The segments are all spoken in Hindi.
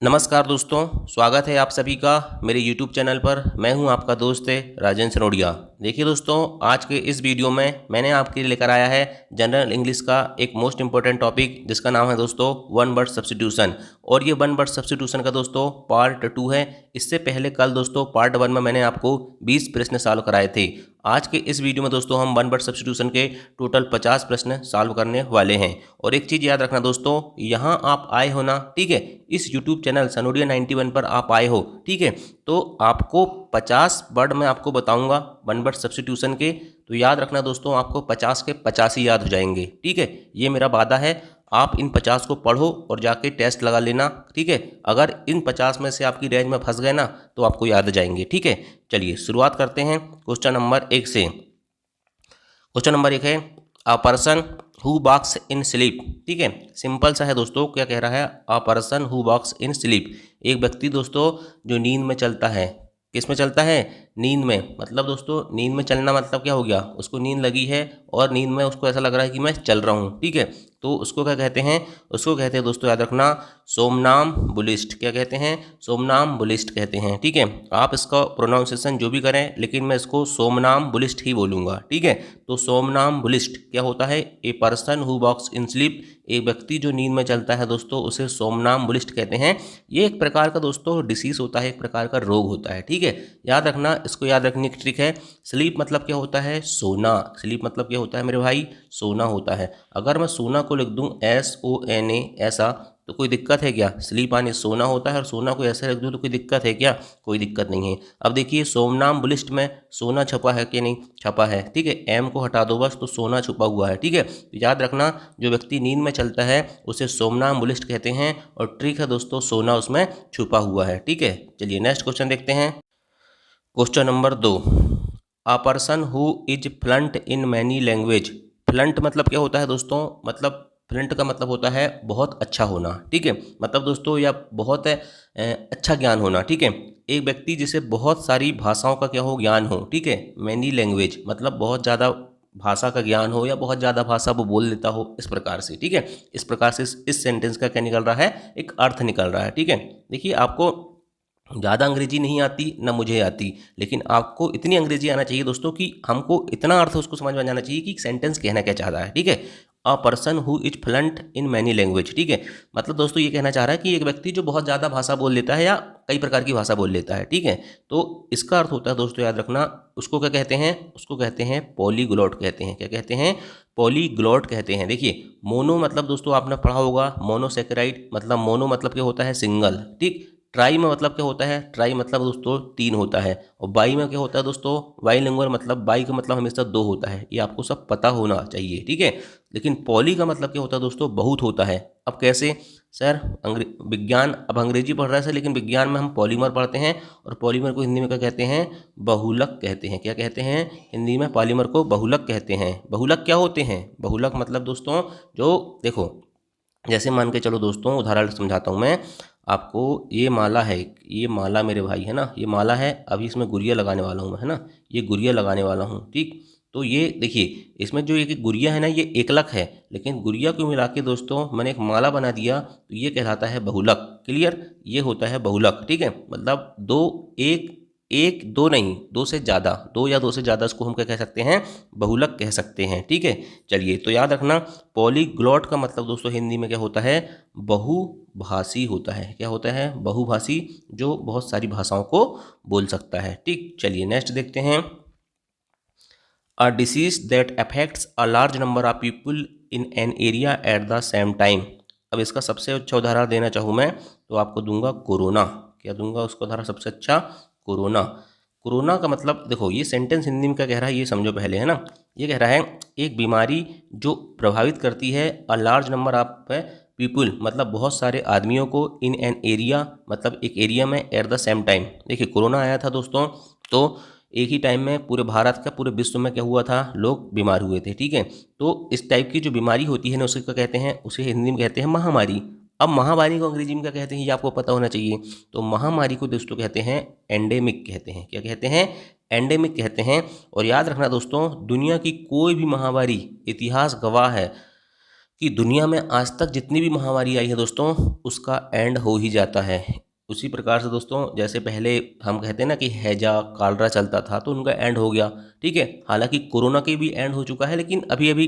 नमस्कार दोस्तों, स्वागत है आप सभी का मेरे YouTube चैनल पर। मैं हूं आपका दोस्त राजेंद्र सनोडिया। देखिए दोस्तों, आज के इस वीडियो में मैंने आपके लिए लेकर आया है जनरल इंग्लिश का एक मोस्ट इंपॉर्टेंट टॉपिक, जिसका नाम है दोस्तों वन वर्ड सब्स्टिट्यूशन। और ये वन वर्ड सब्स्टिट्यूशन का दोस्तों पार्ट 2 है। इससे पहले कल दोस्तों पार्ट 1 में मैंने आपको 20 प्रश्न सॉल्व कराए थे। आज के इस वीडियो में दोस्तों हम वन वर्ड सब्स्टिट्यूशन के टोटल 50 प्रश्न सॉल्व करने वाले हैं। और एक चीज़ याद रखना दोस्तों, यहाँ आप आए हो ना, ठीक है, इस यूट्यूब चैनल सनोडिया 91 पर आप आए हो, ठीक है, तो आपको 50 वर्ड मैं आपको बताऊंगा वन वर्ड सब्स्टिट्यूशन के। तो याद रखना दोस्तों, आपको 50 के 50 ही याद हो जाएंगे, ठीक है। ये मेरा वादा है, आप इन 50 को पढ़ो और जाके टेस्ट लगा लेना, ठीक है। अगर इन 50 में से आपकी रेंज में फंस गए ना तो आपको याद आ जाएंगे, ठीक है। चलिए शुरुआत करते हैं क्वेश्चन नंबर 1 से। क्वेश्चन नंबर 1 है a person who walks in sleep, ठीक है। सिंपल सा है दोस्तों, क्या कह रहा है, a person who walks in sleep, एक व्यक्ति दोस्तों जो नींद में चलता है। किस में चलता है? नींद में। मतलब दोस्तों नींद में चलना मतलब क्या हो गया, उसको नींद लगी है और नींद में उसको ऐसा लग रहा है कि मैं चल रहा हूँ, ठीक है। तो उसको क्या कहते हैं? उसको कहते हैं दोस्तों, याद रखना, सोमनाम बुलिस्ट। क्या कहते हैं? सोमनाम बुलिस्ट कहते हैं, ठीक है। आप इसका प्रोनाउंसिएशन जो भी करें, लेकिन मैं इसको सोमनाम बुलिस्ट ही बोलूँगा, ठीक है। तो सोमनाम बुलिस्ट क्या होता है? A person who walks in sleep, एक व्यक्ति जो नींद में चलता है दोस्तों, उसे सोमनाम बुलिस्ट कहते हैं। ये एक प्रकार का दोस्तों डिसीज होता है, एक प्रकार का रोग होता है, ठीक है। याद रखना, इसको याद रखने की ट्रिक है। स्लीप मतलब क्या होता है? सोना। स्लीप मतलब क्या होता है मेरे भाई? सोना होता है। अगर मैं सोना को लिख दूं SONA ऐसा, तो कोई दिक्कत है क्या? स्लीप आने सोना होता है और सोना को ऐसे रख दूं तो कोई दिक्कत है क्या? कोई दिक्कत नहीं है। अब देखिए सोमनाम बुलिस्ट में सोना छपा है कि नहीं? छपा है, ठीक है। एम को हटा दो बस, तो सोना छुपा हुआ है, ठीक है। तो याद रखना, जो व्यक्ति नींद में चलता है उसे सोमनाम बुलिस्ट कहते हैं। और ट्रिक है दोस्तों, सोना उसमें छुपा हुआ है, ठीक है। चलिए नेक्स्ट क्वेश्चन देखते हैं। Question number 2, a person who is fluent in many language. Fluent मतलब क्या होता है दोस्तों? मतलब फ्लुएंट का मतलब होता है बहुत अच्छा होना, ठीक है। मतलब दोस्तों या बहुत अच्छा ज्ञान होना, ठीक है। एक व्यक्ति जिसे बहुत सारी भाषाओं का क्या हो, ज्ञान हो, ठीक है। मैनी लैंग्वेज मतलब बहुत ज़्यादा भाषा का ज्ञान हो या बहुत ज़्यादा भाषा वो बोल लेता हो, इस प्रकार से, ठीक है। इस प्रकार से इस सेंटेंस का क्या निकल रहा है? एक अर्थ निकल रहा है, ठीक है। देखिए आपको ज़्यादा अंग्रेजी नहीं आती ना मुझे आती, लेकिन आपको इतनी अंग्रेजी आना चाहिए दोस्तों कि हमको इतना अर्थ उसको समझ में आ जाना चाहिए कि सेंटेंस कहना क्या चाह रहा है, ठीक है। A person who is fluent in many language, ठीक है। मतलब दोस्तों ये कहना चाह रहा है कि एक व्यक्ति जो बहुत ज़्यादा भाषा बोल लेता है या कई प्रकार की भाषा बोल लेता है, ठीक है। तो इसका अर्थ होता है दोस्तों, याद रखना, उसको क्या कहते हैं? उसको कहते हैं पॉलीग्लॉट कहते हैं। क्या कहते हैं? पॉलीग्लॉट कहते हैं। देखिए मोनो मतलब दोस्तों आपने पढ़ा होगा, मोनोसेकेराइड मतलब मोनो मतलब क्या होता है? सिंगल, ठीक। ट्राई में मतलब क्या होता है? ट्राई मतलब दोस्तों 3 होता है। और बाई में क्या होता है दोस्तों? बाईलिंगुअल मतलब बाई का मतलब हमेशा 2 होता है। ये आपको सब पता होना चाहिए, ठीक है। लेकिन पॉली का मतलब क्या होता है दोस्तों? बहुत होता है। अब कैसे सर? विज्ञान, अब अंग्रेजी पढ़ रहा है सर, लेकिन विज्ञान में हम पॉलीमर पढ़ते हैं और पॉलीमर को हिंदी में क्या कहते हैं? बहुलक कहते हैं। क्या कहते हैं? हिंदी में पॉलीमर को बहुलक कहते हैं। बहुलक क्या होते हैं? बहुलक मतलब दोस्तों, जो देखो जैसे मान के चलो दोस्तों, उदाहरण समझाता हूँ मैं आपको। ये माला है, ये माला मेरे भाई है ना, ये माला है। अभी इसमें गुड़िया लगाने वाला हूँ मैं, है ना, ये गुड़िया लगाने वाला हूँ, ठीक। तो ये देखिए इसमें जो एक गुड़िया है ना, ये एकलक है, लेकिन गुड़िया को मिला के दोस्तों मैंने एक माला बना दिया, तो ये कहलाता है बहुलक। क्लियर? ये होता है बहुलक, ठीक है। मतलब दो, एक, एक दो नहीं, दो से ज़्यादा, दो या दो से ज़्यादा, इसको हम क्या कह सकते हैं? बहुलक कह सकते हैं, ठीक है। चलिए तो याद रखना, पॉलीग्लॉट का मतलब दोस्तों हिंदी में क्या होता है? बहुभाषी होता है। क्या होता है? बहुभाषी, जो बहुत सारी भाषाओं को बोल सकता है, ठीक। चलिए नेक्स्ट देखते हैं। A disease that affects a large number of people in an area at the same time. अब इसका सबसे अच्छा उदाहरण देना चाहूँ मैं, तो आपको दूंगा कोरोना। क्या दूंगा उसका उदाहरण सबसे अच्छा? कोरोना। कोरोना का मतलब देखो, ये सेंटेंस हिंदी में क्या कह रहा है ये समझो पहले, है ना। ये कह रहा है एक बीमारी जो प्रभावित करती है a large number of people, मतलब बहुत सारे आदमियों को, इन एन एरिया मतलब एक एरिया में, एट द सेम टाइम। देखिए कोरोना आया था दोस्तों, तो एक ही टाइम में पूरे भारत का, पूरे विश्व में क्या हुआ था? लोग बीमार हुए थे, ठीक है। तो इस टाइप की जो बीमारी होती है ना, उसे क्या कहते हैं? उसे हिंदी में कहते हैं महामारी। अब महामारी को अंग्रेजी में क्या कहते हैं ये आपको पता होना चाहिए। तो महामारी को दोस्तों कहते हैं एंडेमिक कहते हैं। क्या कहते हैं? एंडेमिक कहते हैं। और याद रखना दोस्तों, दुनिया की कोई भी महामारी, इतिहास गवाह है, कि दुनिया में आज तक जितनी भी महामारी आई है दोस्तों, उसका एंड हो ही जाता है। उसी प्रकार से दोस्तों, जैसे पहले हम कहते हैं ना कि हैजा कालरा चलता था, तो उनका एंड हो गया, ठीक है। हालांकि कोरोना के भी एंड हो चुका है, लेकिन अभी अभी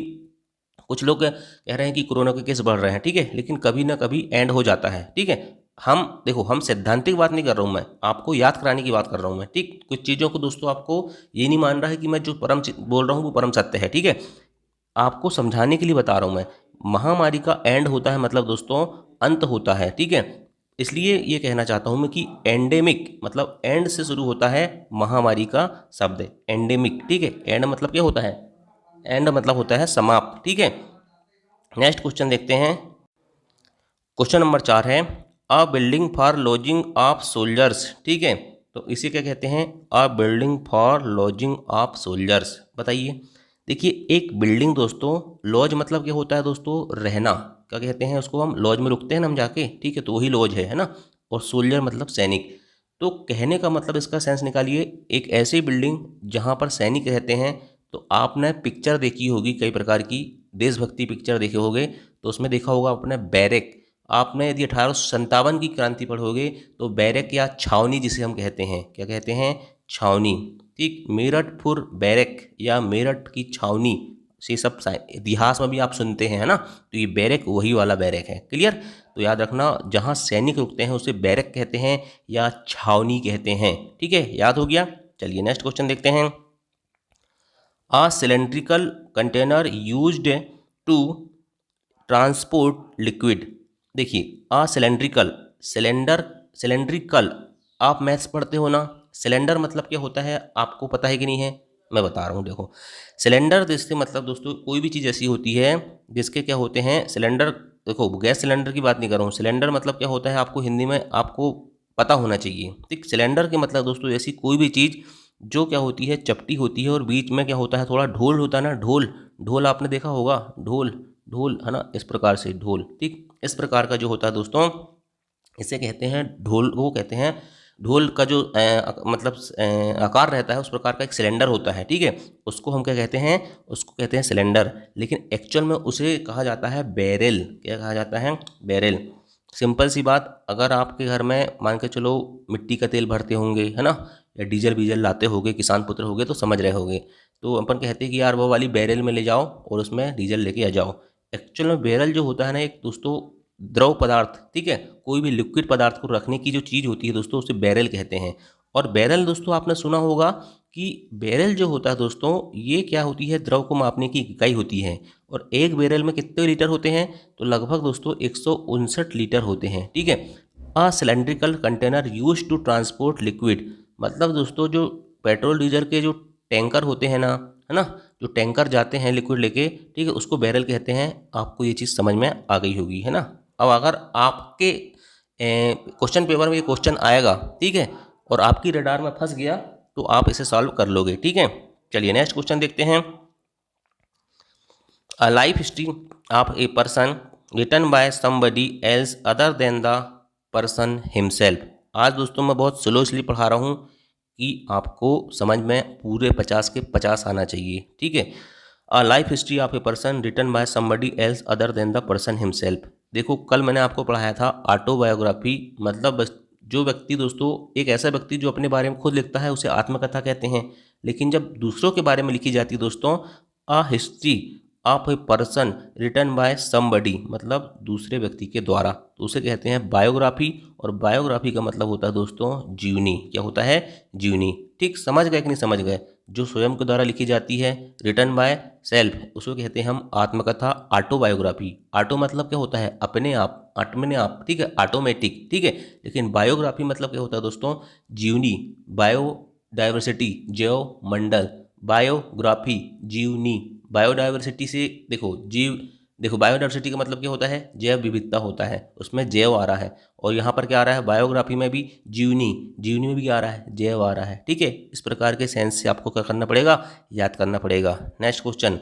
कुछ लोग कह रहे हैं कि कोरोना के केस बढ़ रहे हैं, ठीक है, लेकिन कभी ना कभी एंड हो जाता है, ठीक है। हम देखो, हम सैद्धांतिक बात नहीं कर रहा हूँ, मैं आपको याद कराने की बात कर रहा हूँ मैं, ठीक। कुछ चीज़ों को दोस्तों आपको ये नहीं मान रहा है कि मैं जो बोल रहा हूँ वो परम सत्य है, ठीक है। आपको समझाने के लिए बता रहा हूँ मैं। महामारी का एंड होता है मतलब दोस्तों अंत होता है, ठीक है। इसलिए ये कहना चाहता हूँ मैं कि एंडेमिक मतलब एंड से शुरू होता है महामारी का शब्द, एंडेमिक, ठीक है। एंड मतलब क्या होता है? एंड मतलब होता है समाप्त, ठीक है। नेक्स्ट क्वेश्चन देखते हैं। क्वेश्चन नंबर 4 है a building for lodging of soldiers, ठीक है। तो इसे क्या कहते हैं? A building for lodging of soldiers. बताइए। देखिए, एक बिल्डिंग दोस्तों, लॉज मतलब क्या होता है दोस्तों? रहना। क्या कहते हैं उसको? हम लॉज में रुकते हैं ना हम जाके, ठीक है, तो वही लॉज है ना। और सोल्जर मतलब सैनिक। तो कहने का मतलब इसका सेंस निकालिए, एक ऐसी बिल्डिंग जहाँ पर सैनिक रहते हैं। तो आपने पिक्चर देखी होगी कई प्रकार की, देशभक्ति पिक्चर देखे होंगे, तो उसमें देखा होगा आपने बैरक। आपने यदि 1857 की क्रांति पढ़ोगे तो बैरक या छावनी जिसे हम कहते हैं, क्या कहते हैं? छावनी, ठीक। मेरठ फुर बैरक या मेरठ की छावनी, ये सब इतिहास में भी आप सुनते हैं, है ना। तो ये बैरक वही वाला बैरक है। क्लियर? तो याद रखना, जहाँ सैनिक रुकते हैं उसे बैरक कहते हैं या छावनी कहते हैं, ठीक है। याद हो गया? चलिए नेक्स्ट क्वेश्चन देखते हैं। A cylindrical container used to transport liquid. देखिए, अ सिलेंड्रिकल, सिलेंड्रिकल, आप मैथ्स पढ़ते हो ना। सिलेंडर मतलब क्या होता है, आपको पता है कि नहीं है? मैं बता रहा हूँ, देखो। सिलेंडर जिससे मतलब दोस्तों कोई भी चीज़ ऐसी होती है जिसके क्या होते हैं सिलेंडर। देखो, गैस सिलेंडर की बात नहीं कर रहा हूँ। सिलेंडर मतलब क्या होता है, आपको हिंदी में आपको पता होना चाहिए, ठीक। सिलेंडर के मतलब दोस्तों ऐसी कोई भी चीज़ जो क्या होती है, चपटी होती है और बीच में क्या होता है, थोड़ा ढोल होता है ना। ढोल, ढोल आपने देखा होगा, ढोल, ढोल, है ना, इस प्रकार से ढोल, ठीक। इस प्रकार का जो होता है दोस्तों, इसे कहते हैं ढोल। वो कहते हैं ढोल का जो मतलब आकार रहता है, उस प्रकार का एक सिलेंडर होता है, ठीक है। उसको हम क्या कहते हैं? उसको कहते हैं सिलेंडर। लेकिन एक्चुअल में उसे कहा जाता है बैरेल। क्या कहा जाता है? बैरेल। सिंपल सी बात, अगर आपके घर में मान के चलो मिट्टी का तेल भरते होंगे, है ना, या डीजल बीजल लाते होगे, किसान पुत्र होगे तो समझ रहे होगे। तो अपन कहते हैं कि यार वो वाली बैरल में ले जाओ और उसमें डीजल लेके आ जाओ। एक्चुअल में बैरल जो होता है ना, एक दोस्तों द्रव पदार्थ, ठीक है, कोई भी लिक्विड पदार्थ को रखने की जो चीज़ होती है दोस्तों, उसे बैरल कहते हैं। और बैरल दोस्तों आपने सुना होगा कि बैरल जो होता है दोस्तों, ये क्या होती है, द्रव को मापने की इकाई होती है। और एक बैरल में कितने लीटर होते हैं? तो लगभग दोस्तों 159 लीटर होते हैं, ठीक है। A cylindrical container use to transport liquid, मतलब दोस्तों जो पेट्रोल डीजल के जो टैंकर होते हैं ना, है ना, जो टैंकर जाते हैं लिक्विड लेके, ठीक है, उसको बैरल कहते हैं। आपको ये चीज़ समझ में आ गई होगी, है ना। अब अगर आपके क्वेश्चन पेपर में ये क्वेश्चन आएगा, ठीक है, और आपकी रडार में फंस गया, तो आप इसे सॉल्व कर लोगे, ठीक है। चलिए नेक्स्ट क्वेश्चन देखते हैं। A life history of a person written by somebody else other than the person himself. आज दोस्तों मैं बहुत स्लो इसलिए पढ़ा रहा हूँ कि आपको समझ में पूरे 50 के 50 आना चाहिए, ठीक है। A life history of a person written by somebody else other than the person himself. देखो, कल मैंने आपको पढ़ाया था ऑटोबायोग्राफी, मतलब जो व्यक्ति दोस्तों, एक ऐसा व्यक्ति जो अपने बारे में खुद लिखता है उसे आत्मकथा कहते हैं। लेकिन जब दूसरों के बारे में लिखी जाती है दोस्तों, a history of a person written by somebody, मतलब दूसरे व्यक्ति के द्वारा, तो उसे कहते हैं बायोग्राफी। और बायोग्राफी का मतलब होता है दोस्तों जीवनी। क्या होता है? जीवनी, ठीक। समझ गए कि नहीं समझ गए? जो स्वयं के द्वारा लिखी जाती है, रिटन बाय सेल्फ, उसको कहते हैं हम आत्मकथा, ऑटोबायोग्राफी। ऑटो मतलब क्या होता है? अपने आप, अपने आप, ठीक है, ऑटोमेटिक, ठीक है। लेकिन बायोग्राफी मतलब क्या होता है दोस्तों? जीवनी, बायो डाइवर्सिटी, जैव मंडल, बायोग्राफी, जीवनी। बायोडाइवर्सिटी से देखो, देखो बायोडाइवर्सिटी का मतलब क्या होता है? जैव विविधता होता है, उसमें जैव आ रहा है। और यहाँ पर क्या आ रहा है? बायोग्राफी में भी जीवनी, जीवनी में भी आ रहा है, जैव आ रहा है, ठीक है। इस प्रकार के सेंस से आपको क्या करना पड़ेगा? याद करना पड़ेगा। Next question,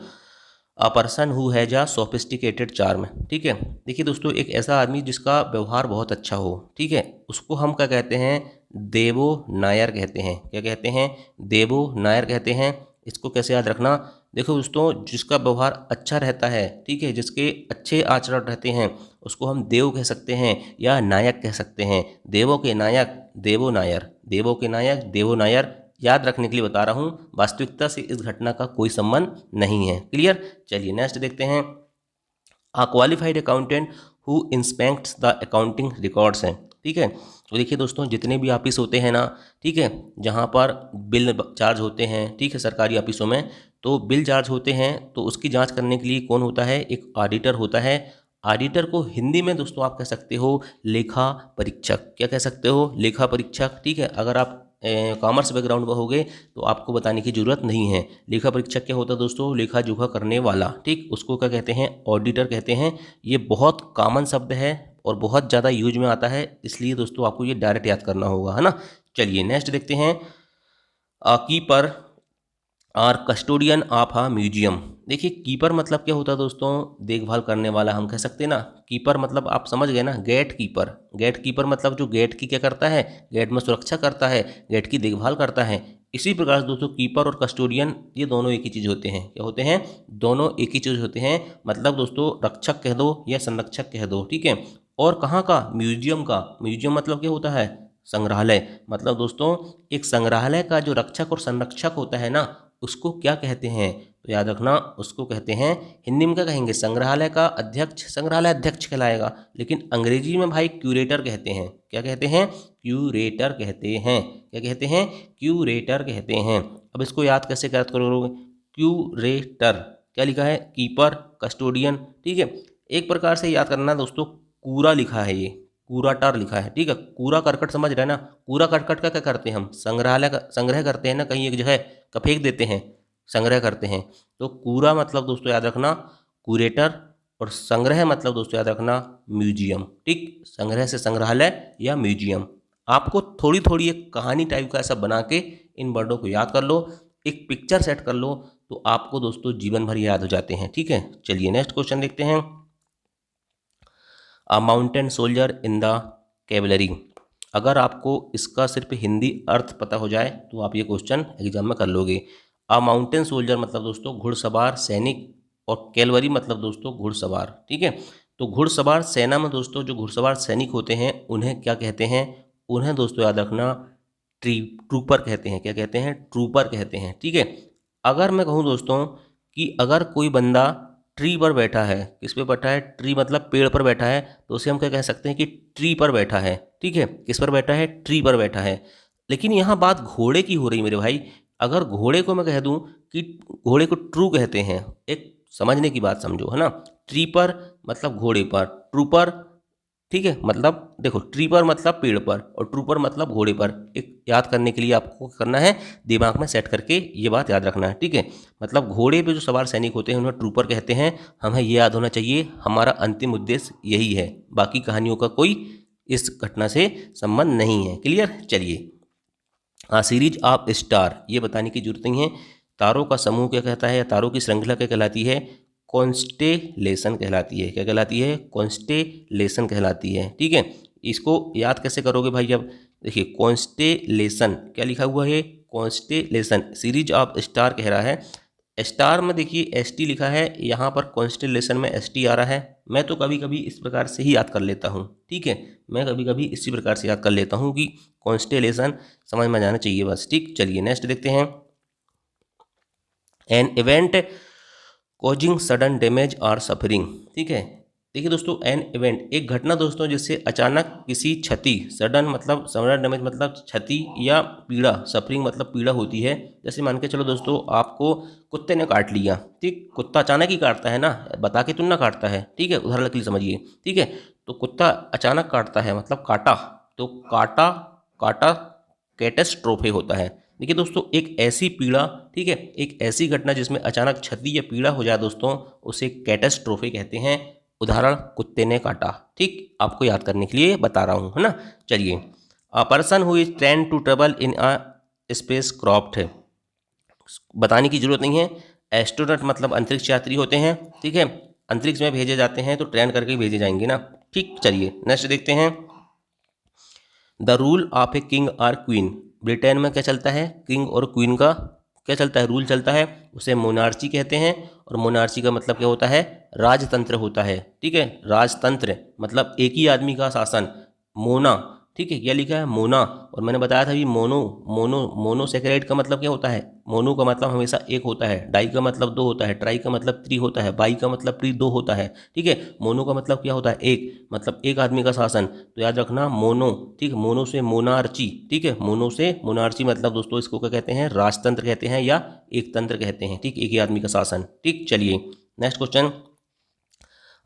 a person who has a sophisticated charm, ठीक है। देखिए दोस्तों, एक ऐसा आदमी जिसका व्यवहार बहुत अच्छा हो, ठीक है, उसको हम क्या कहते हैं? देवो नायर कहते हैं। क्या कहते हैं? देवो नायर कहते हैं। इसको कैसे याद रखना? देखो दोस्तों, जिसका व्यवहार अच्छा रहता है, ठीक है, जिसके अच्छे आचरण रहते हैं, उसको हम देव कह सकते हैं या नायक कह सकते हैं। देवों के नायक देवो नायर, देवों के नायक देवो नायर। याद रखने के लिए बता रहा हूँ, वास्तविकता से इस घटना का कोई संबंध नहीं है। क्लियर। चलिए नेक्स्ट देखते हैं। A qualified accountant who inspects the accounting records हैं, ठीक है। तो देखिए दोस्तों, जितने भी ऑफिस होते हैं ना, ठीक है, जहाँ पर बिल चार्ज होते हैं, ठीक है, सरकारी ऑफिसों में तो बिल चार्ज होते हैं, तो उसकी जांच करने के लिए कौन होता है? एक ऑडिटर होता है। ऑडिटर को हिंदी में दोस्तों आप कह सकते हो लेखा परीक्षक। क्या कह सकते हो? लेखा परीक्षक, ठीक है। अगर आप कॉमर्स बैकग्राउंड में होगे तो आपको बताने की जरूरत नहीं है। लेखा परीक्षक क्या होता है दोस्तों? लेखा जोखा करने वाला, ठीक, उसको क्या कहते हैं? ऑडिटर कहते हैं। ये बहुत कॉमन शब्द है और बहुत ज़्यादा यूज में आता है, इसलिए दोस्तों आपको ये डायरेक्ट याद करना होगा, है ना। चलिए नेक्स्ट देखते हैं। कीपर और कस्टोडियन ऑफ अ म्यूजियम। देखिए, कीपर मतलब क्या होता है दोस्तों? देखभाल करने वाला हम कह सकते हैं ना। कीपर मतलब आप समझ गए ना, गेट कीपर। गेट कीपर मतलब जो गेट की क्या करता है? गेट में सुरक्षा करता है, गेट की देखभाल करता है। इसी प्रकार से दोस्तों कीपर और कस्टोडियन ये दोनों एक ही चीज़ होते हैं। क्या होते हैं? दोनों एक ही चीज़ होते हैं। मतलब दोस्तों रक्षक कह दो या संरक्षक कह दो, ठीक है। और कहाँ का? म्यूजियम का। म्यूजियम मतलब क्या होता है? संग्रहालय। मतलब दोस्तों एक संग्रहालय का जो रक्षक और संरक्षक होता है ना, उसको क्या कहते हैं? तो याद रखना, उसको कहते हैं, हिंदी में क्या कहेंगे? संग्रहालय का अध्यक्ष संग्रहालय अध्यक्ष कहलाएगा। लेकिन अंग्रेजी में भाई क्यूरेटर कहते हैं। क्या कहते हैं? क्यूरेटर कहते हैं। क्या कहते हैं? क्यूरेटर कहते हैं। अब इसको याद कैसे याद करोगे? क्यूरेटर क्या लिखा है? कीपर, कस्टोडियन, ठीक है। एक प्रकार से याद करना दोस्तों, कूरा लिखा है, ये कूराटर लिखा है, ठीक है। कूड़ा करकट समझ रहे हैं ना। कूड़ा करकट का क्या करते हैं हम? संग्रहालय का संग्रह करते हैं ना, कहीं एक जगह का फेंक देते हैं, संग्रह करते हैं। तो कूड़ा मतलब दोस्तों याद रखना क्यूरेटर, और संग्रह मतलब दोस्तों याद रखना म्यूजियम, ठीक। संग्रह से संग्रहालय या म्यूजियम। आपको थोड़ी थोड़ी एक कहानी टाइप का ऐसा बना के इन वर्डों को याद कर लो, एक पिक्चर सेट कर लो, तो आपको दोस्तों जीवन भर याद हो जाते हैं, ठीक है। चलिए नेक्स्ट क्वेश्चन देखते हैं। अ mountain soldier in the cavalry. अगर आपको इसका सिर्फ हिंदी अर्थ पता हो जाए तो आप ये क्वेश्चन एग्जाम में कर लोगे। अ माउंटेन सोल्जर मतलब दोस्तों घुड़सवार सैनिक, और कैवलरी मतलब दोस्तों घुड़सवार, ठीक है। तो घुड़सवार सेना में दोस्तों जो घुड़सवार सैनिक होते हैं उन्हें क्या कहते हैं? उन्हें दोस्तों याद रखना ट्रूपर कहते हैं। क्या कहते हैं? ट्रूपर कहते हैं, ठीक है। अगर मैं कहूँ दोस्तों कि अगर कोई बंदा ट्री पर बैठा है, किस पे बैठा है? ट्री मतलब पेड़ पर बैठा है, तो उसे हम क्या कह सकते हैं कि ट्री पर बैठा है, ठीक है। किस पर बैठा है? ट्री पर बैठा है। लेकिन यहाँ बात घोड़े की हो रही मेरे भाई। अगर घोड़े को मैं कह दूं कि घोड़े को ट्रू कहते हैं, एक समझने की बात समझो, है ना। ट्री पर मतलब घोड़े पर, ट्रू पर, ठीक है, मतलब देखो ट्री पर मतलब पेड़ पर और ट्रूपर मतलब घोड़े पर। एक याद करने के लिए आपको करना है, दिमाग में सेट करके ये बात याद रखना है, ठीक है। मतलब घोड़े पे जो सवार सैनिक होते हैं उन्हें ट्रूपर कहते हैं। हमें ये याद होना चाहिए, हमारा अंतिम उद्देश्य यही है। बाकी कहानियों का कोई इस घटना से संबंध नहीं है। क्लियर। चलिए, सीरीज ऑफ स्टार, ये बताने की जरूरत नहीं है। तारों का समूह क्या कहता है? तारों की श्रृंखला क्या कहलाती है? कॉन्स्टेलेशन कहलाती है। क्या कहलाती है? कॉन्स्टेलेशन कहलाती है, ठीक है। इसको याद कैसे करोगे भाई? अब देखिए, कॉन्स्टेलेशन क्या लिखा हुआ है? कॉन्स्टेलेशन, सीरीज ऑफ स्टार कह रहा है। स्टार में देखिए ST लिखा है, यहाँ पर कॉन्स्टेलेशन में ST आ रहा है। मैं तो कभी कभी इस प्रकार से ही याद कर लेता हूँ, ठीक है। मैं कभी कभी इसी प्रकार से याद कर लेता हूँ कि कॉन्स्टेलेशन समझ में जाना चाहिए बस, ठीक। चलिए नेक्स्ट देखते हैं। An event causing sudden damage और सफरिंग, ठीक है। देखिए दोस्तों, एन इवेंट एक घटना दोस्तों जिससे अचानक किसी क्षति, सडन मतलब सडन डैमेज मतलब क्षति या पीड़ा, सफरिंग मतलब पीड़ा होती है। जैसे मान के चलो दोस्तों, आपको कुत्ते ने काट लिया, ठीक। कुत्ता अचानक ही काटता है ना, बता के तुम ना काटता है, ठीक है, उदाहरण के लिए समझिए, ठीक है। तो कुत्ता अचानक काटता है मतलब काटा, तो काटा काटा कैटेस्ट्रोफे होता है। देखिए दोस्तों, एक ऐसी पीड़ा, ठीक है, एक ऐसी घटना जिसमें अचानक क्षति या पीड़ा हो जाए दोस्तों, उसे कैटेस्ट्रोफे कहते हैं। उदाहरण, कुत्ते ने काटा, ठीक। आपको याद करने के लिए बता रहा हूँ, है ना। चलिए, a person who is train to travel in a spacecraft है, बताने की जरूरत नहीं है। एस्ट्रोनॉट मतलब अंतरिक्ष यात्री होते हैं, ठीक है। अंतरिक्ष में भेजे जाते हैं तो ट्रेन करके भेजे जाएंगे ना, ठीक। चलिए नेक्स्ट देखते हैं। The rule of a king और क्वीन, ब्रिटेन में क्या चलता है? किंग और क्वीन का क्या चलता है, रूल चलता है, उसे मोनार्ची कहते हैं। और मोनार्ची का मतलब क्या होता है, राजतंत्र होता है। ठीक है, राजतंत्र मतलब एक ही आदमी का शासन, मोना। ठीक है, क्या लिखा है, मोना। और मैंने बताया था अभी मोनो, मोनोसेकेराइड का मतलब क्या होता है, मोनो का मतलब हमेशा एक होता है, डाई का मतलब दो होता है, ट्राई का मतलब थ्री होता है, बाई का मतलब ट्री दो होता है। ठीक है, मोनो का मतलब क्या होता है, एक, मतलब एक आदमी का शासन। तो याद रखना मोनो। ठीक है, मोनो से मोनार्ची। ठीक है, मोनो से मोनार्ची मतलब दोस्तों इसको क्या कहते हैं, राजतंत्र कहते हैं या एक तंत्र कहते हैं। ठीक, एक ही आदमी का शासन। ठीक, चलिए next question.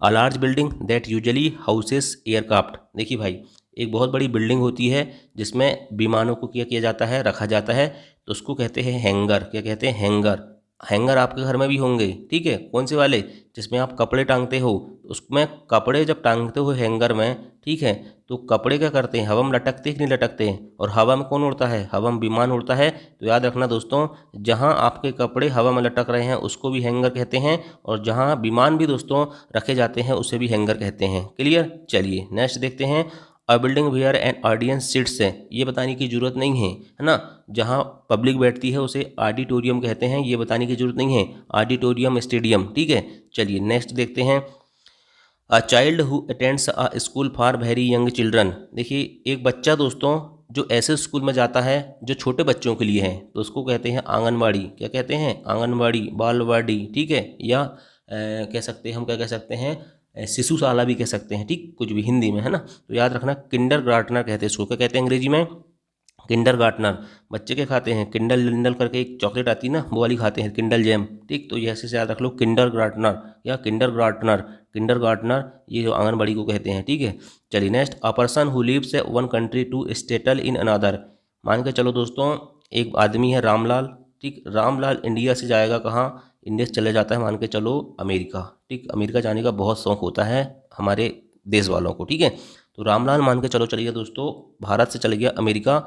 A large building that usually houses aircraft. देखिए भाई, एक बहुत बड़ी बिल्डिंग होती है जिसमें विमानों को क्या किया जाता है, रखा जाता है, तो उसको कहते हैं हैंगर। क्या कहते हैं, हैंगर। हैंगर आपके घर में भी होंगे। ठीक है, कौन से वाले, जिसमें आप कपड़े टांगते हो, उसमें कपड़े जब टांगते हो हैंगर में, ठीक है, तो कपड़े क्या करते हैं, हवा में लटकते हैं कि नहीं लटकते हैं, और हवा में कौन उड़ता है, हवा में विमान उड़ता है। तो याद रखना दोस्तों, जहां आपके कपड़े हवा में लटक रहे हैं उसको भी हैंगर कहते हैं, और जहां विमान भी दोस्तों रखे जाते हैं उसे भी हैंगर कहते हैं। क्लियर, चलिए नेक्स्ट देखते हैं। A building where an audience sits है, ये बताने की जरूरत नहीं है ना, जहाँ पब्लिक बैठती है उसे ऑडिटोरियम कहते हैं, ये बताने की जरूरत नहीं है, ऑडिटोरियम, स्टेडियम। ठीक है, चलिए नेक्स्ट देखते हैं। A child who attends a school for very young children. देखिए, एक बच्चा दोस्तों जो ऐसे स्कूल में जाता है जो छोटे बच्चों के लिए है, तो उसको कहते हैं आंगनवाड़ी। क्या कहते हैं, आंगनवाड़ी, बालवाड़ी। ठीक है, या कह सकते हैं, हम क्या कह सकते हैं, शिशुशाला भी कह सकते हैं। ठीक, कुछ भी हिंदी में, है ना। तो याद रखना किंडर गार्टनर कहते हैं इसको। क्या कहते हैं अंग्रेजी में, किंडर गार्टनर। बच्चे के खाते हैं, किंडल लिंडल करके एक चॉकलेट आती है ना, वो वाली खाते हैं, किंडल जैम। ठीक, तो ये ऐसे से याद रख लो, किंडर गार्टनर या किंडर गार्टनर। किंडर गार्टनर ये जो आंगनबाड़ी को कहते हैं। ठीक है, चलिए next. A person who lives one country to settle in another. मान के चलो दोस्तों, एक आदमी है रामलाल। ठीक, रामलाल इंडिया से जाएगा कहाँ, इंडिया से चले जाता है मान के चलो अमेरिका। ठीक, अमेरिका जाने का बहुत शौक होता है हमारे देश वालों को। ठीक है, तो रामलाल मान के चलो चले गया दोस्तों, भारत से चले गया अमेरिका।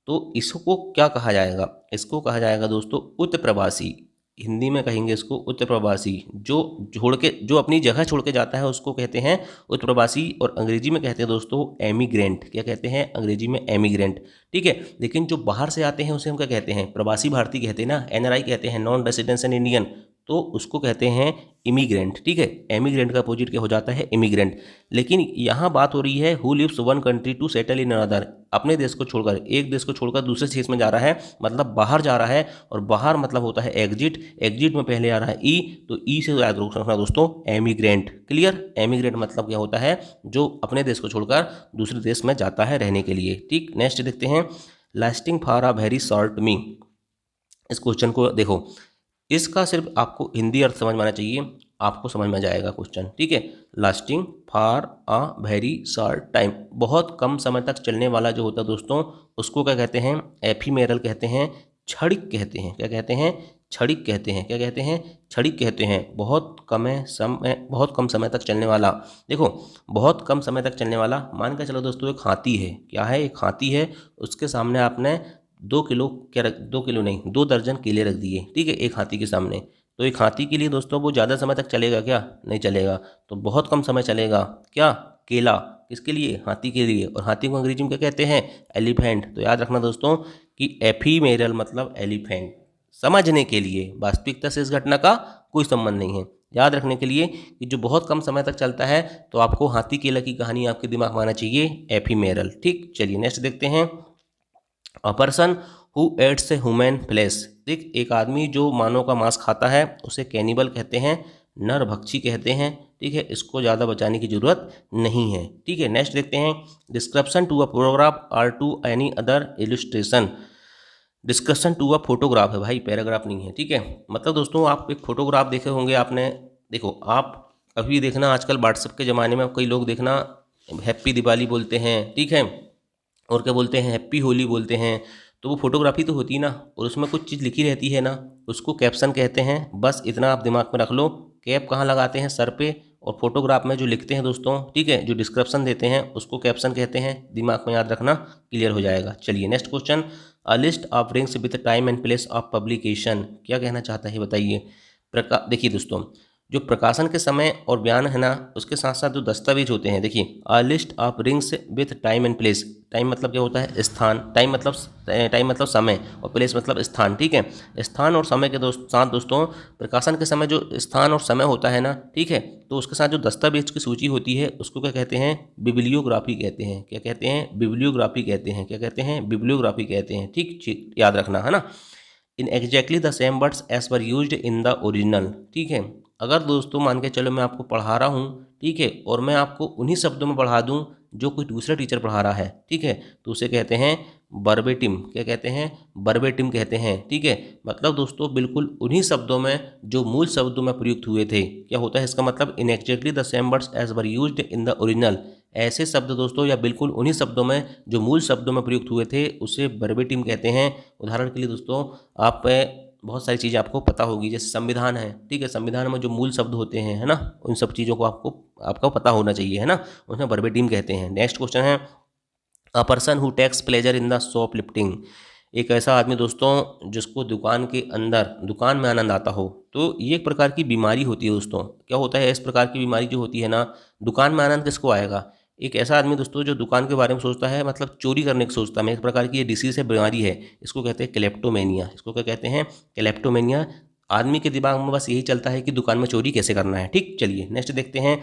तो इसको क्या कहा जाएगा, इसको कहा जाएगा दोस्तों उत्प्रवासी। हिंदी में कहेंगे इसको उत्प्रवासी। जो छोड़ के, जो अपनी जगह छोड़ के जाता है उसको कहते हैं उत्प्रवासी, और अंग्रेजी में कहते हैं दोस्तों एमिग्रेंट। क्या कहते हैं अंग्रेजी में, एमिग्रेंट। ठीक है, लेकिन जो बाहर से आते हैं उसे हम क्या कहते हैं, प्रवासी भारतीय कहते हैं ना, एनआरआई कहते हैं, नॉन रेसिडेंशियल इंडियन, तो उसको कहते हैं इमिग्रेंट। ठीक है, एमिग्रेंट का अपोजिट क्या हो जाता है, इमिग्रेंट। लेकिन यहाँ बात हो रही है who lives one country to settle in another, अपने देश को छोड़कर, एक देश को छोड़कर दूसरे देश में जा रहा है, मतलब बाहर जा रहा है, और बाहर मतलब होता है एग्जिट। एग्जिट में पहले आ रहा है ई, तो ई से याद रखना दोस्तों एमिग्रेंट। क्लियर, एमिग्रेंट मतलब क्या होता है, जो अपने देश को छोड़कर दूसरे देश में जाता है रहने के लिए। ठीक, नेक्स्ट देखते हैं। Lasting for a very short me. इस क्वेश्चन को देखो, इसका सिर्फ आपको हिंदी अर्थ समझ में आना चाहिए, आपको समझ में जाएगा क्वेश्चन। ठीक है, lasting for a very short time, बहुत कम समय तक चलने वाला जो होता है दोस्तों, उसको क्या कहते हैं, एफीमेरल कहते हैं, क्षणिक कहते हैं। क्या कहते हैं, क्षणिक कहते हैं। क्या कहते हैं, क्षणिक कहते हैं। बहुत कम समय तक चलने वाला। देखो, बहुत कम समय तक चलने वाला, मान के चलो दोस्तों एक हाथी है। क्या है, एक हाथी है, उसके सामने आपने 2 किलो, क्या रख, 2 किलो नहीं, 2 दर्जन केले रख दिए। ठीक है, एक हाथी के सामने, तो एक हाथी के लिए दोस्तों वो ज़्यादा समय तक चलेगा क्या, नहीं चलेगा, तो बहुत कम समय चलेगा। क्या, केला, किसके लिए, हाथी के लिए। और हाथी को अंग्रेजी में क्या कहते हैं, एलिफेंट। तो याद रखना दोस्तों कि एफीमेरल मतलब एलिफेंट। समझने के लिए, वास्तविकता से इस घटना का कोई संबंध नहीं है, याद रखने के लिए कि जो बहुत कम समय तक चलता है, तो आपको हाथी केला की कहानी आपके दिमाग में आना चाहिए, एफीमेरल। ठीक, चलिए नेक्स्ट देखते हैं। A person who eats a human flesh. देख, एक आदमी जो मानव का मांस खाता है उसे कैनिबल कहते हैं, नरभक्षी कहते हैं। ठीक है, इसको ज़्यादा बचाने की जरूरत नहीं है। ठीक है, नेक्स्ट देखते हैं। डिस्क्रिप्शन टू अ फोटोग्राफ और to any other illustration. Discussion to a photograph है भाई, पैराग्राफ नहीं है। ठीक है, मतलब दोस्तों आप एक फोटोग्राफ देखे होंगे आपने। देखो, आप अभी देखना, आजकल व्हाट्सएप के ज़माने में कई लोग देखना हैप्पी दिवाली बोलते हैं। ठीक है, और क्या बोलते हैं, हैप्पी होली बोलते हैं। तो वो फोटोग्राफी तो होती ना, और उसमें कुछ चीज़ लिखी रहती है ना, उसको कैप्शन कहते हैं। बस इतना आप दिमाग में रख लो। कैप कहाँ लगाते हैं, सर पे, और फोटोग्राफ में जो लिखते हैं दोस्तों, ठीक है, जो डिस्क्रिप्शन देते हैं उसको कैप्शन कहते हैं। दिमाग में याद रखना, क्लियर हो जाएगा। चलिए next question. A list of rings with time and place of publication. क्या कहना चाहता है बताइए। देखिए दोस्तों, जो प्रकाशन के समय और बयान है ना, उसके साथ साथ जो दस्तावेज होते हैं, देखिए अ list of rings with time and place. Time मतलब क्या होता है, स्थान। टाइम मतलब समय, और प्लेस मतलब स्थान, ठीक है। स्थान और समय के साथ दोस्तों, प्रकाशन के समय जो स्थान और समय होता है ना, ठीक है, तो उसके साथ जो दस्तावेज की सूची होती है उसको क्या कहते हैं, बिब्लियोग्राफी कहते हैं। क्या कहते हैं, बिब्लियोग्राफी कहते हैं। क्या कहते हैं, बिब्लियोग्राफी कहते हैं, ठीक, याद रखना है ना। In exactly the same words as were used in the original, ठीक है। अगर दोस्तों मान के चलो मैं आपको पढ़ा रहा हूँ, ठीक है, और मैं आपको उन्हीं शब्दों में पढ़ा दूँ जो कोई दूसरा टीचर पढ़ा रहा है, ठीक है, तो उसे कहते हैं वर्बेटिम। क्या कहते हैं, वर्बेटिम कहते हैं, ठीक है। मतलब दोस्तों बिल्कुल उन्हीं शब्दों में जो मूल शब्दों में प्रयुक्त हुए थे। क्या होता है इसका मतलब, in exactly the same words as were used in the original. ऐसे शब्द दोस्तों, या बिल्कुल उन्हीं शब्दों में जो मूल शब्दों में प्रयुक्त हुए थे, उसे वर्बेटिम कहते हैं। उदाहरण के लिए दोस्तों, आप बहुत सारी चीज़ें आपको पता होगी, जैसे संविधान है, ठीक है, संविधान में जो मूल शब्द होते हैं, है ना, उन सब चीज़ों को आपको पता होना चाहिए, है ना, उन्हें वर्बेटिम कहते हैं। नेक्स्ट क्वेश्चन है, a person who takes pleasure in the shoplifting. एक ऐसा आदमी दोस्तों जिसको दुकान के अंदर, दुकान में आनंद आता हो। तो ये एक प्रकार की बीमारी होती है दोस्तों। क्या होता है, इस प्रकार की बीमारी जो होती है ना, दुकान में आनंद किसको आएगा, एक ऐसा आदमी दोस्तों जो दुकान के बारे में सोचता है, मतलब चोरी करने की सोचता है। एक प्रकार की ये डिसीज है, बीमारी है, इसको कहते हैं क्लेप्टोमेनिया। इसको क्या कहते हैं, क्लेप्टोमेनिया। आदमी के दिमाग में बस यही चलता है कि दुकान में चोरी कैसे करना है, ठीक। चलिए नेक्स्ट देखते हैं,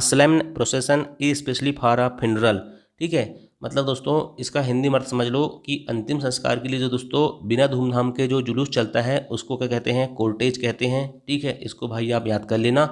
slam प्रोसेसन is specially for a funeral, ठीक है। मतलब दोस्तों इसका हिंदी में अर्थ समझ लो कि अंतिम संस्कार के लिए जो दोस्तों बिना धूमधाम के जो जुलूस चलता है उसको क्या कहते हैं, कोर्टेज कहते हैं, ठीक है। इसको भाई आप याद कर लेना,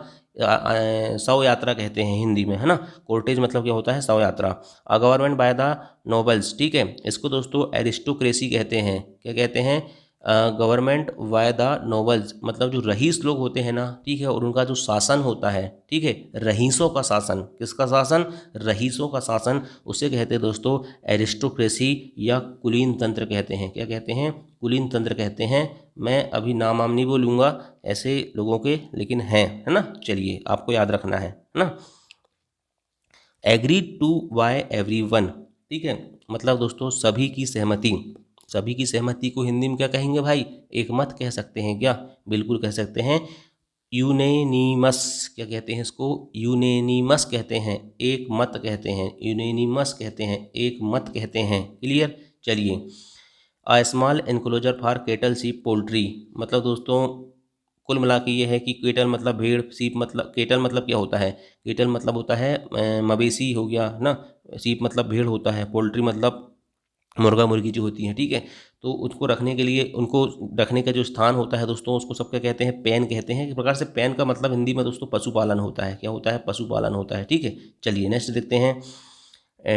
शव यात्रा कहते हैं हिंदी में, है ना। कोर्टेज मतलब क्या होता है, शव यात्रा। A government by the nobles, ठीक है, इसको दोस्तों एरिस्टोक्रेसी कहते हैं। क्या कहते हैं, गवर्नमेंट बाय द नोबल्स, मतलब जो रईस लोग होते हैं ना, ठीक है, और उनका जो शासन होता है, ठीक है, रईसों का शासन। किसका शासन, रईसों का शासन, उसे कहते हैं दोस्तों एरिस्टोक्रेसी या कुलीन तंत्र कहते हैं। क्या कहते हैं, कुलीन तंत्र कहते हैं। मैं अभी नाम नहीं बोलूँगा ऐसे लोगों के, लेकिन हैं, है ना। चलिए आपको याद रखना है ना। एग्री टू बाय एवरीवन, ठीक है, मतलब दोस्तों सभी की सहमति। सभी की सहमति को हिंदी में क्या कहेंगे भाई, एक मत कह सकते हैं क्या, बिल्कुल कह सकते हैं, यूनेनिमस। क्या कहते हैं इसको, यूनेनिमस कहते हैं, एक मत कहते हैं, यूनेनिमस कहते हैं, एक मत कहते हैं। क्लियर। चलिए, a small enclosure for kettle सीप पोल्ट्री, मतलब दोस्तों कुल मिला के ये है कि केटल मतलब भेड़, सीप मतलब, केटल मतलब क्या होता है, केटल मतलब होता है मवेशी हो गया ना, सीप मतलब भेड़ होता है, पोल्ट्री मतलब मुर्गा मुर्गी जो होती हैं, ठीक है। तो उसको रखने के लिए, उनको रखने का जो स्थान होता है दोस्तों, उसको सब क्या कहते हैं, पेन कहते हैं। एक प्रकार से पेन का मतलब हिंदी में दोस्तों पशुपालन होता है। क्या होता है, पशुपालन होता है, ठीक है। चलिए नेक्स्ट देखते हैं,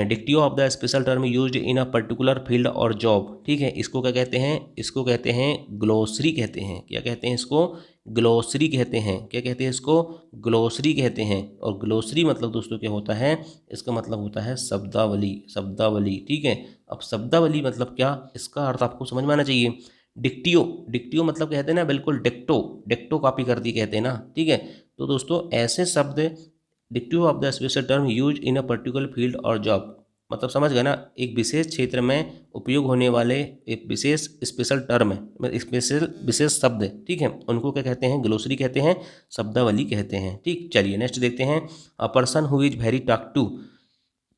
diction of the special term used in a particular field or job, ठीक है, इसको क्या कहते हैं, इसको कहते हैं ग्लोसरी कहते हैं। क्या कहते हैं इसको, ग्लोसरी कहते हैं। क्या कहते हैं इसको, ग्लोसरी कहते हैं। और ग्लोसरी मतलब दोस्तों क्या होता है, इसका मतलब होता है शब्दावली, शब्दावली, ठीक है। अब शब्दावली मतलब क्या, इसका अर्थ आपको समझ में आना चाहिए। डिक्टियो, डिक्टियो मतलब कहते हैं ना, बिल्कुल डिक्टो, डिक्टो कॉपी कर दी कहते हैं ना, ठीक है। तो दोस्तों ऐसे शब्द, diction of the special term use in a particular field or job, मतलब समझ गए ना, एक विशेष क्षेत्र में उपयोग होने वाले एक विशेष स्पेशल टर्म है, स्पेशल विशेष शब्द, ठीक है, उनको क्या कहते हैं, ग्लोसरी कहते हैं, शब्दावली कहते हैं, ठीक। चलिए नेक्स्ट देखते हैं, a person who is very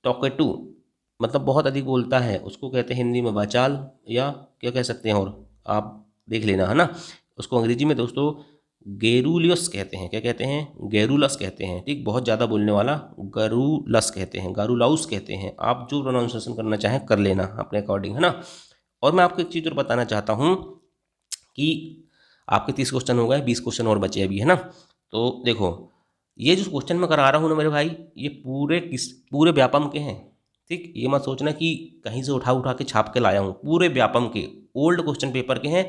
talkative, मतलब बहुत अधिक बोलता है, उसको कहते हैं हिंदी में वाचाल, या क्या कह सकते हैं, और आप देख लेना, है ना। उसको अंग्रेजी में दोस्तों गेरुलियस कहते हैं। क्या कहते हैं, गेरुलस कहते हैं, ठीक, बहुत ज़्यादा बोलने वाला गरुलस कहते हैं, गारुलाउस कहते हैं। आप जो प्रोनाउंसिएशन करना चाहें कर लेना अपने अकॉर्डिंग, है ना। और मैं आपको एक चीज़ और बताना चाहता हूँ कि आपके 30 क्वेश्चन हो गए, 20 क्वेश्चन और बचे अभी, है ना। तो देखो, ये जो क्वेश्चन मैं करा रहा हूँ ना मेरे भाई, ये पूरे व्यापम के हैं, ठीक। ये मत सोचना कि कहीं से उठा के छाप के लाया हूँ, पूरे व्यापम के ओल्ड क्वेश्चन पेपर के हैं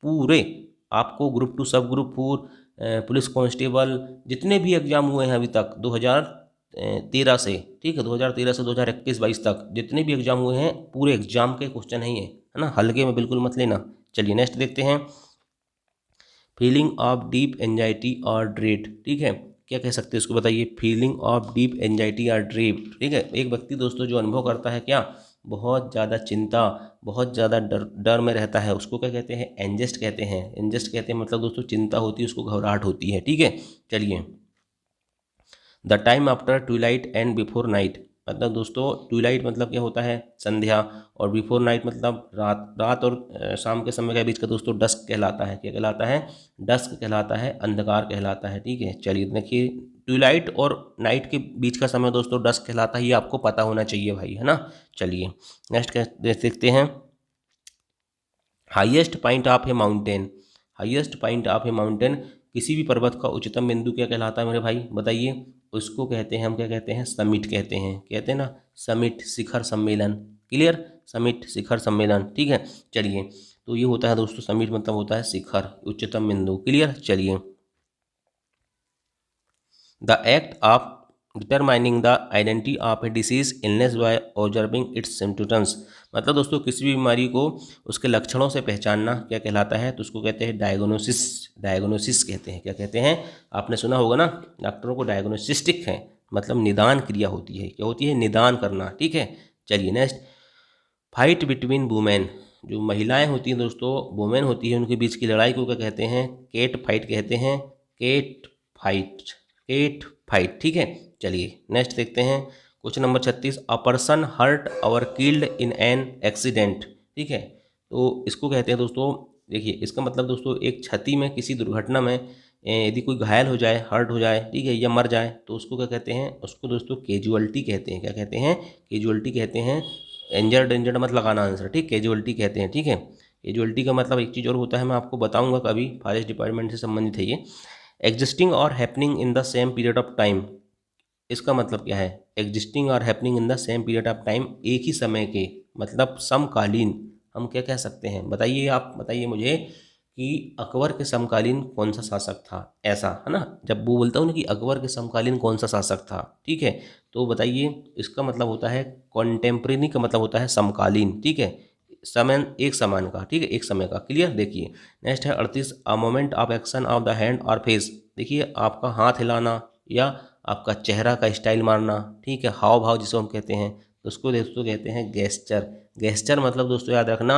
पूरे। आपको ग्रुप 2, सब ग्रुप 4, पुलिस कांस्टेबल, जितने भी एग्जाम हुए हैं अभी तक 2013 से, ठीक है, 2013 से 2021-22 तक जितने भी एग्जाम हुए हैं, पूरे एग्जाम के क्वेश्चन ही है ना, हल्के में बिल्कुल मत लेना। चलिए नेक्स्ट देखते हैं, फीलिंग ऑफ डीप एंजाइटी और ड्रेड, ठीक है, क्या कह सकते हैं इसको बताइए, फीलिंग ऑफ डीप एंजाइटी और ड्रेड, ठीक है। एक व्यक्ति दोस्तों जो अनुभव करता है क्या, बहुत ज़्यादा चिंता, बहुत ज़्यादा डर डर में रहता है, उसको क्या कहते हैं, एंजेस्ट कहते हैं। एंजेस्ट कहते हैं मतलब दोस्तों चिंता होती है, उसको घबराहट होती है, ठीक है। चलिए, the time after Twilight and before night, मतलब दोस्तों ट्विलाइट मतलब क्या होता है, संध्या, और बिफोर नाइट मतलब रात। रात और शाम के समय के बीच का दोस्तों डस्क कहलाता है। क्या कहलाता है, डस्क कहलाता है, अंधकार कहलाता है, ठीक है। चलिए देखिए, ट्विलाइट और नाइट के बीच का समय दोस्तों डस्क कहलाता है, ये आपको पता होना चाहिए भाई, है ना। चलिए नेक्स्ट देखते हैं, highest point of A mountain. Highest point of A mountain, किसी भी पर्वत का उच्चतम बिंदु क्या कहलाता है मेरे भाई, बताइए। उसको कहते हैं हम, क्या कहते हैं, समिट कहते हैं। कहते हैं ना समिट, शिखर सम्मेलन, क्लियर, समिट शिखर सम्मेलन, ठीक है। चलिए, तो ये होता है दोस्तों, समिट मतलब होता है शिखर, उच्चतम बिंदु, क्लियर। चलिए, the act of determining the identity of A disease illness by observing it's symptoms, मतलब दोस्तों किसी भी बीमारी को उसके लक्षणों से पहचानना क्या कहलाता है, तो उसको कहते हैं डायग्नोसिस। डायग्नोसिस कहते हैं, क्या कहते हैं, आपने सुना होगा ना, डॉक्टरों को डायग्नोस्टिक है, मतलब निदान क्रिया होती है, क्या होती है, निदान करना, ठीक है। चलिए नेक्स्ट, फाइट बिटवीन वुमेन, जो महिलाएं होती हैं दोस्तों, वुमेन होती है, उनके बीच की लड़ाई को क्या कहते हैं, केट फाइट कहते हैं, केट फाइट, केट फाइट, ठीक है। चलिए नेक्स्ट देखते हैं, question number 36, a person hurt और किल्ड इन एन एक्सीडेंट, ठीक है। तो इसको कहते हैं दोस्तों, देखिए इसका मतलब दोस्तों, एक क्षति में, किसी दुर्घटना में यदि कोई घायल हो जाए, हर्ट हो जाए, ठीक है, या मर जाए, तो उसको क्या कहते हैं, उसको दोस्तों कैजुअल्टी कहते हैं। क्या कहते हैं, कैजुअल्टी कहते हैं। इंजर्ड, इंजर्ड मत लगाना आंसर, ठीक, कैजुअल्टी कहते हैं, ठीक है। कैजुअल्टी का मतलब एक चीज़ और होता है, मैं आपको बताऊंगा कभी, फॉरेस्ट डिपार्टमेंट से संबंधित है ये। एग्जिस्टिंग और happening in the same period of time, इसका मतलब क्या है, एग्जिस्टिंग और happening in the same period of time, एक ही समय के, मतलब समकालीन, हम क्या कह सकते हैं, बताइए, आप बताइए मुझे कि अकबर के समकालीन कौन सा शासक था, ऐसा है ना, जब वो बोलता हूँ ना कि अकबर के समकालीन कौन सा शासक था, ठीक है, तो बताइए, इसका मतलब होता है कॉन्टेम्परेरी, का मतलब होता है समकालीन, ठीक है, समय एक समान का, ठीक है, एक समय का, क्लियर। देखिए नेक्स्ट है 38, a moment of action of the hand और फेस, देखिए आपका हाथ हिलाना या आपका चेहरा का स्टाइल मारना, ठीक है, हाव भाव जिसको हम कहते हैं, तो उसको दोस्तों कहते हैं गेस्चर। गेस्चर मतलब दोस्तों याद रखना,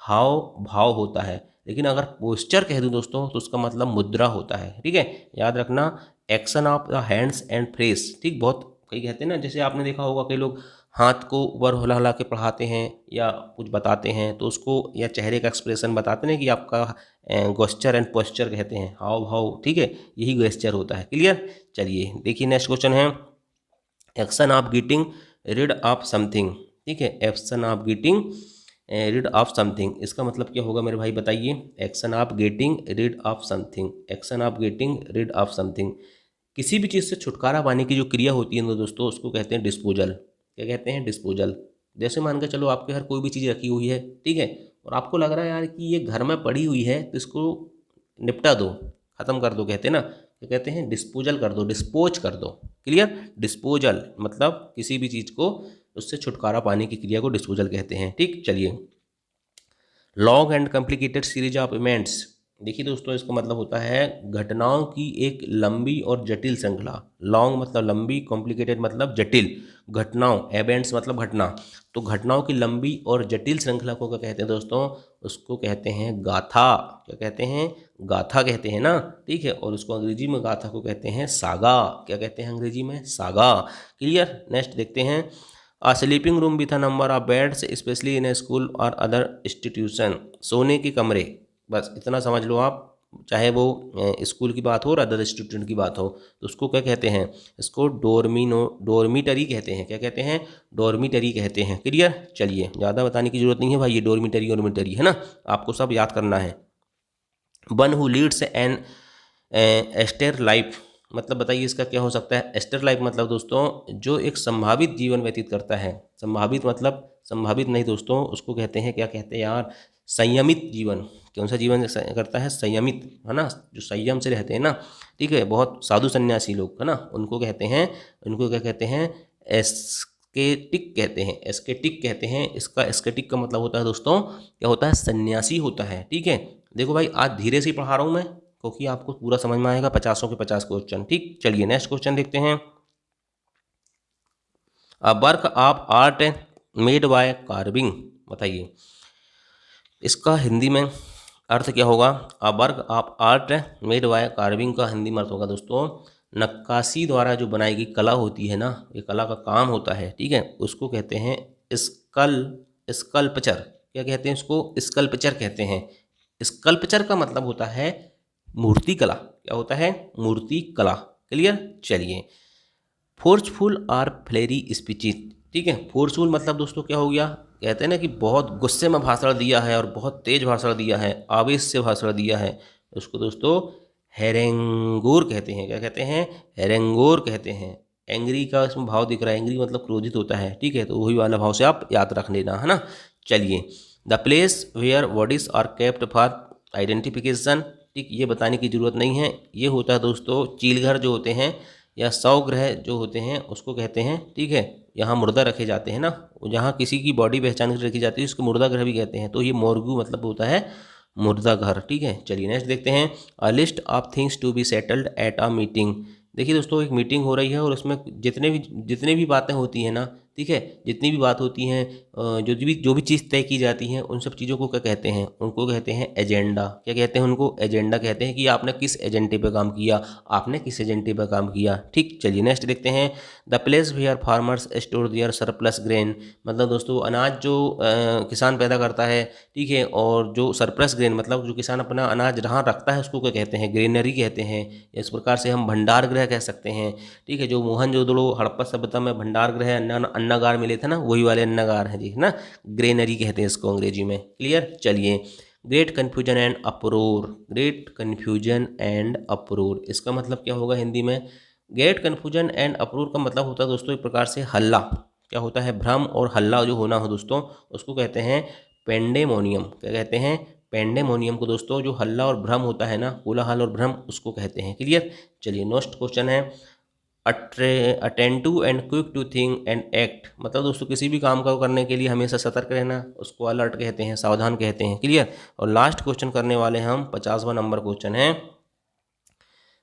हाव भाव होता है, लेकिन अगर पोस्चर कह दूं दोस्तों, तो उसका मतलब मुद्रा होता है, ठीक है, याद रखना। Action of the hands and face, ठीक, बहुत कई कहते हैं ना, जैसे आपने देखा होगा कई लोग हाथ को ऊपर हिला हिला के पढ़ाते हैं या कुछ बताते हैं, तो उसको, या चेहरे का एक्सप्रेशन बताते हैं कि आपका गेस्चर एंड पोस्चर कहते हैं, हाव भाव, ठीक है, यही गेस्चर होता है, क्लियर। चलिए देखिए नेक्स्ट क्वेश्चन है, action of getting rid of something, ठीक है, action of getting rid of something, इसका मतलब क्या होगा मेरे भाई, बताइए। Action of getting rid of something, action of getting rid of something, किसी भी चीज़ से छुटकारा पाने की जो क्रिया होती है ना दोस्तों, उसको कहते हैं डिस्पोजल। क्या कहते हैं, डिस्पोजल। जैसे मान के चलो आपके घर कोई भी चीज़ रखी हुई है, ठीक है, और आपको लग रहा है यार कि ये घर में पड़ी हुई है, तो इसको निपटा दो, ख़त्म कर दो, कहते हैं ना, क्या कहते हैं, डिस्पोजल कर दो, डिस्पोज कर दो, क्लियर। डिस्पोजल मतलब किसी भी चीज़ को, उससे छुटकारा पाने की क्रिया को डिस्पोजल कहते हैं, ठीक। चलिए, long and complicated series of events, देखिए दोस्तों इसका मतलब होता है घटनाओं की एक लंबी और जटिल श्रृंखला। लॉन्ग मतलब लंबी, कॉम्प्लिकेटेड मतलब जटिल, घटनाओं, इवेंट्स मतलब घटना, तो घटनाओं की लंबी और जटिल श्रृंखला को क्या कहते हैं दोस्तों, उसको कहते हैं गाथा। क्या कहते हैं, गाथा कहते हैं ना, ठीक है, और उसको अंग्रेजी में गाथा को कहते हैं सागा। क्या कहते हैं अंग्रेजी में, सागा, क्लियर। नेक्स्ट देखते हैं, a sleeping room with a number of beds specially in a school or other institution, सोने के कमरे, बस इतना समझ लो आप, चाहे वो स्कूल की बात हो और अदर स्टूडेंट की बात हो, तो उसको क्या कहते हैं, इसको डोरमीटरी कहते हैं। क्या कहते हैं, डोरमीटरी कहते हैं, क्लियर। चलिए ज़्यादा बताने की जरूरत नहीं है भाई, ये डोरमीटरी डोरमीटरी है ना, आपको सब याद करना है। One who leads an austere life, मतलब बताइए इसका क्या हो सकता है। एस्टर लाइफ मतलब दोस्तों जो एक संभावित जीवन व्यतीत करता है, संभावित मतलब संभावित नहीं दोस्तों, उसको कहते हैं, क्या कहते हैं यार, संयमित जीवन। कौन सा जीवन करता है, संयमित, है ना, जो संयम से रहते हैं ना, ठीक है, बहुत साधु सन्यासी लोग, है ना, उनको कहते हैं, उनको क्या कहते हैं, एस्केटिक कहते हैं, एस्केटिक कहते हैं। इसका एस्केटिक का मतलब होता है दोस्तों, क्या होता है, सन्यासी होता है, ठीक है। देखो भाई आज धीरे से ही पढ़ा रहा हूँ मैं, क्योंकि आपको पूरा समझ में आएगा, 50 के 50 क्वेश्चन, ठीक। चलिए नेक्स्ट क्वेश्चन देखते हैं, a work of art made by carving, बताइए इसका हिंदी में अर्थ क्या होगा। A work of art made by carving का हिंदी में अर्थ होगा दोस्तों नक्काशी द्वारा जो बनाई गई कला होती है ना, ये कला का काम होता है, ठीक है, उसको कहते हैं स्कल्पचर। क्या कहते हैं उसको? स्कल्पचर कहते हैं। स्कल्पचर का मतलब होता है मूर्ति कला। क्या होता है? मूर्ति कला। क्लियर? चलिए, फोर्सफुल आर फ्लेरी स्पीचेज, ठीक है। फोर्सफुल मतलब दोस्तों क्या हो गया? कहते हैं ना कि बहुत गुस्से में भाषण दिया है और बहुत तेज भाषण दिया है, आवेश से भाषण दिया है, उसको दोस्तों हेरेंगोर कहते हैं। क्या कहते हैं? हेरेंगोर कहते हैं। एंग्री का इसमें भाव दिख रहा है, एंग्री मतलब क्रोधित होता है, ठीक है, तो वही वाला भाव से आप याद रख लेना, है ना। चलिए, the place where bodies are kept for identification, ठीक, ये बताने की ज़रूरत नहीं है। ये होता है दोस्तों चीलघर जो होते हैं या शवगृह जो होते हैं उसको कहते हैं, ठीक है। यहाँ मुर्दा रखे जाते हैं ना, जहाँ किसी की बॉडी पहचान कर रखी जाती है उसको मुर्दा गृह भी कहते हैं। तो ये मोर्गू मतलब होता है मुर्दा घर, ठीक है। चलिए नेक्स्ट देखते हैं। A list of things to be settled at a meeting. देखिए दोस्तों, एक मीटिंग हो रही है और उसमें जितने भी बातें होती हैं ना, ठीक है, जितनी भी बात होती हैं, जो भी चीज़ तय की जाती हैं, उन सब चीज़ों को क्या कहते हैं? उनको कहते हैं एजेंडा। क्या कहते हैं उनको? एजेंडा कहते हैं कि आपने किस एजेंडे पे काम किया, आपने किस एजेंडे पे काम किया, ठीक। चलिए नेक्स्ट देखते हैं। The place where farmers store their surplus grain, मतलब दोस्तों अनाज जो किसान पैदा करता है, ठीक है, और जो सरप्लस ग्रेन मतलब जो किसान अपना अनाज जहाँ रखता है उसको क्या कहते हैं? ग्रेनरी कहते हैं। इस प्रकार से हम भंडार गृह कह सकते हैं, ठीक है। जो मोहनजोदड़ो हड़प्पा सभ्यता में भंडार गृह अन्नागार मिले थे ना, वही वाले अन्नागार हैं जी, है ना, ग्रेनरी कहते हैं इसको अंग्रेजी में। क्लियर? चलिए, great confusion and अप्रोर। Great confusion and अप्रोर इसका मतलब क्या होगा हिंदी में? ग्रेट कन्फ्यूजन एंड अप्रोर का मतलब होता है दोस्तों एक प्रकार से हल्ला। क्या होता है? भ्रम और हल्ला जो होना हो दोस्तों, उसको कहते हैं पेंडेमोनियम। क्या कहते हैं? पेंडेमोनियम को दोस्तों, जो हल्ला और भ्रम होता है ना, कोलाहल और भ्रम, उसको कहते हैं। क्लियर? चलिए नेक्स्ट क्वेश्चन है attentive and quick to think and act, मतलब दोस्तों किसी भी काम को करने के लिए हमेशा सतर्क रहना, उसको अलर्ट कहते हैं, सावधान कहते हैं। क्लियर? और लास्ट क्वेश्चन करने वाले हम 50वां नंबर क्वेश्चन है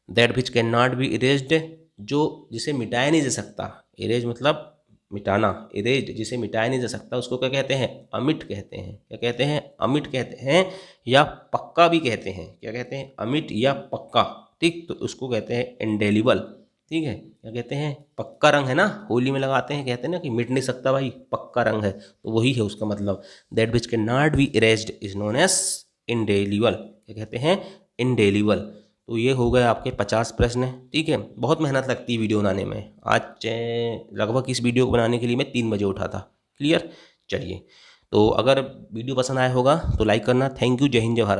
that which can not be erased, जो जिसे मिटाया नहीं जा सकता। इरेज मतलब मिटाना, इरेज जिसे मिटाया नहीं जा सकता उसको क्या कहते हैं? अमिट कहते हैं। क्या कहते हैं? अमिट कहते हैं, या पक्का भी कहते हैं। क्या कहते हैं? अमिट या पक्का, ठीक, तो उसको कहते हैं इंडेलिबल, ठीक है। क्या कहते हैं? पक्का रंग है ना, होली में लगाते हैं, कहते हैं ना कि मिट नहीं सकता भाई, पक्का रंग है, तो वही है उसका मतलब। That which can not be erased is known as indelible. क्या कहते हैं? इंडेलिबल। तो ये हो गए आपके 50 प्रश्न, ठीक है। बहुत मेहनत लगती है वीडियो बनाने में। आज लगभग इस वीडियो को बनाने के लिए मैं 3 बजे उठा था। क्लियर? चलिए, तो अगर वीडियो पसंद आया होगा तो लाइक करना। Thank you. जय हिंद, जय भारत।